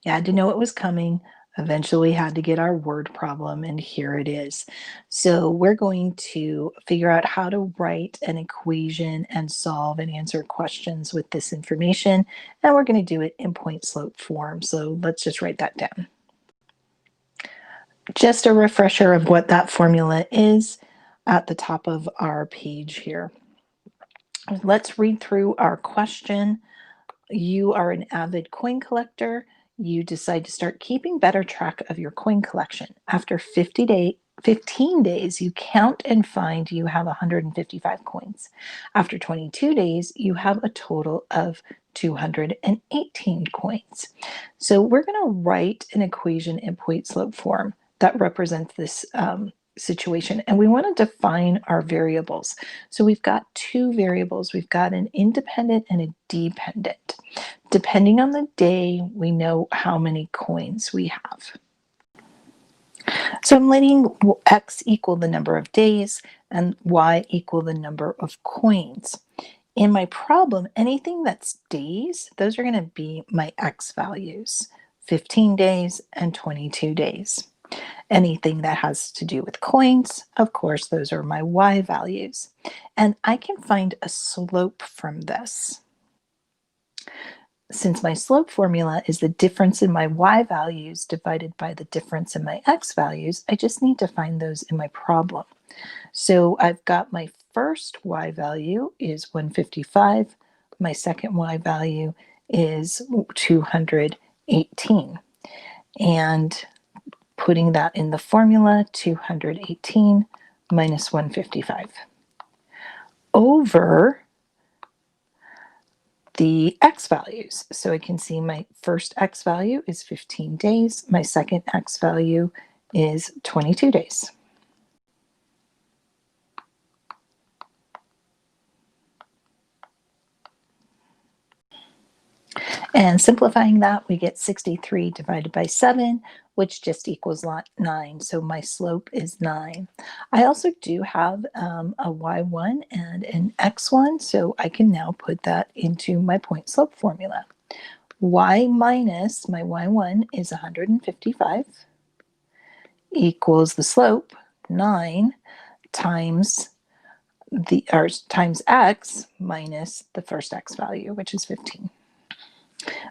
You had to know it was coming. Eventually had to get our word problem, and here it is. So we're going to figure out how to write an equation and solve and answer questions with this information, and we're going to do it in point slope form. So let's just write that down. Just a refresher of what that formula is at the top of our page here. Let's read through our question. You are an avid coin collector. You decide to start keeping better track of your coin collection. After 15 days, you count and find you have 155 coins. After 22 days, you have a total of 218 coins. So we're going to write an equation in point slope form that represents this situation, and we want to define our variables. So we've got two variables. We've got an independent and a dependent. Depending on the day, we know how many coins we have. So I'm letting x equal the number of days and y equal the number of coins. In my problem, anything that's days, those are going to be my x values, 15 days and 22 days. Anything that has to do with coins, of course, those are my y values. And I can find a slope from this. Since my slope formula is the difference in my y values divided by the difference in my x values, I just need to find those in my problem. So I've got my first y value is 155. My second y value is 218. And putting that in the formula, 218 minus 155 over the x values. So I can see my first x value is 15 days. My second x value is 22 days. And simplifying that, we get 63 divided by 7, which just equals 9. So my slope is 9. I also do have a y1 and an x1, so I can now put that into my point slope formula. Y minus my y1 is 155 equals the slope, 9, times times x minus the first x value, which is 15.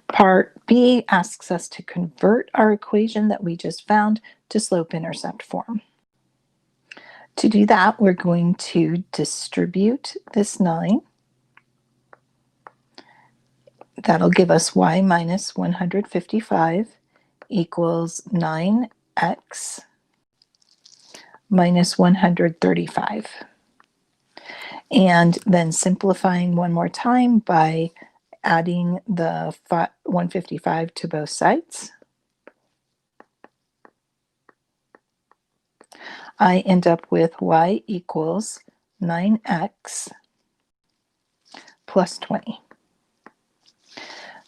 Part B asks us to convert our equation that we just found to slope-intercept form. To do that, we're going to distribute this 9. That'll give us y minus 155 equals 9x minus 135. And then simplifying one more time by adding the 155 to both sides, I end up with y equals 9x plus 20.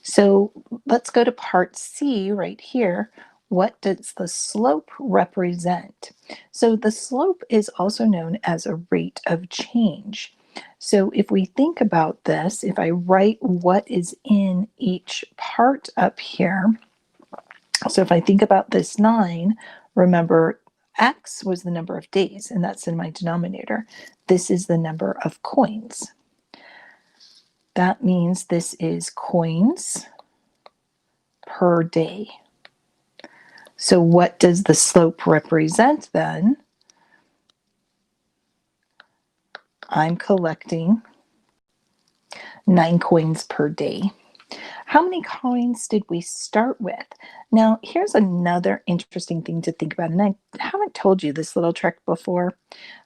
So let's go to part C right here. What does the slope represent? So the slope is also known as a rate of change. So if we think about this, if I write what is in each part up here, so if I think about this 9, remember x was the number of days, and that's in my denominator. This is the number of coins. That means this is coins per day. So what does the slope represent then? I'm collecting 9 coins per day. How many coins did we start with? Now, here's another interesting thing to think about, and I haven't told you this little trick before,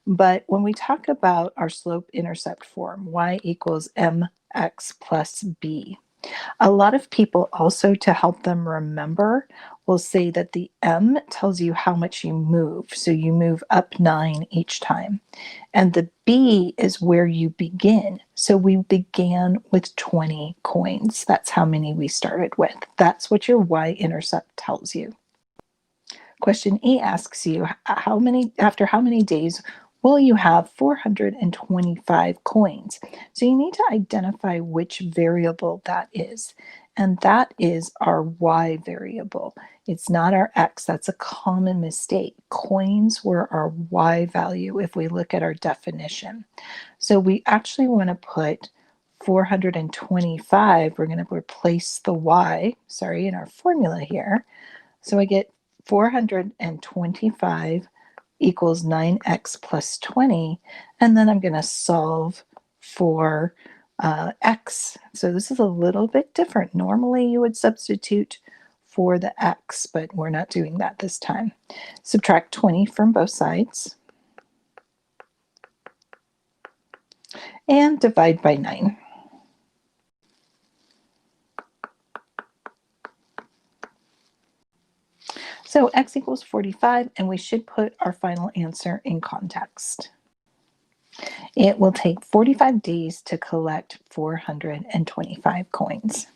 but when we talk about our slope-intercept form, y equals mx plus b, a lot of people also, to help them remember, will say that the m tells you how much you move. So you move up 9 each time. And the b is where you begin. So we began with 20 coins. That's how many we started with. That's what your y-intercept tells you. Question E asks you, after how many days will you have 425 coins? So you need to identify which variable that is. and that is our y variable. It's not our x. That's a common mistake. Coins were our y value if we look at our definition. So we actually want to put 425. We're going to replace the y, in our formula here. So I get 425 equals 9x plus 20, and then I'm going to solve for x. So this is a little bit different. Normally you would substitute for the x, but we're not doing that this time. Subtract 20 from both sides and divide by 9. So x equals 45, and we should put our final answer in context. It will take 45 days to collect 425 coins.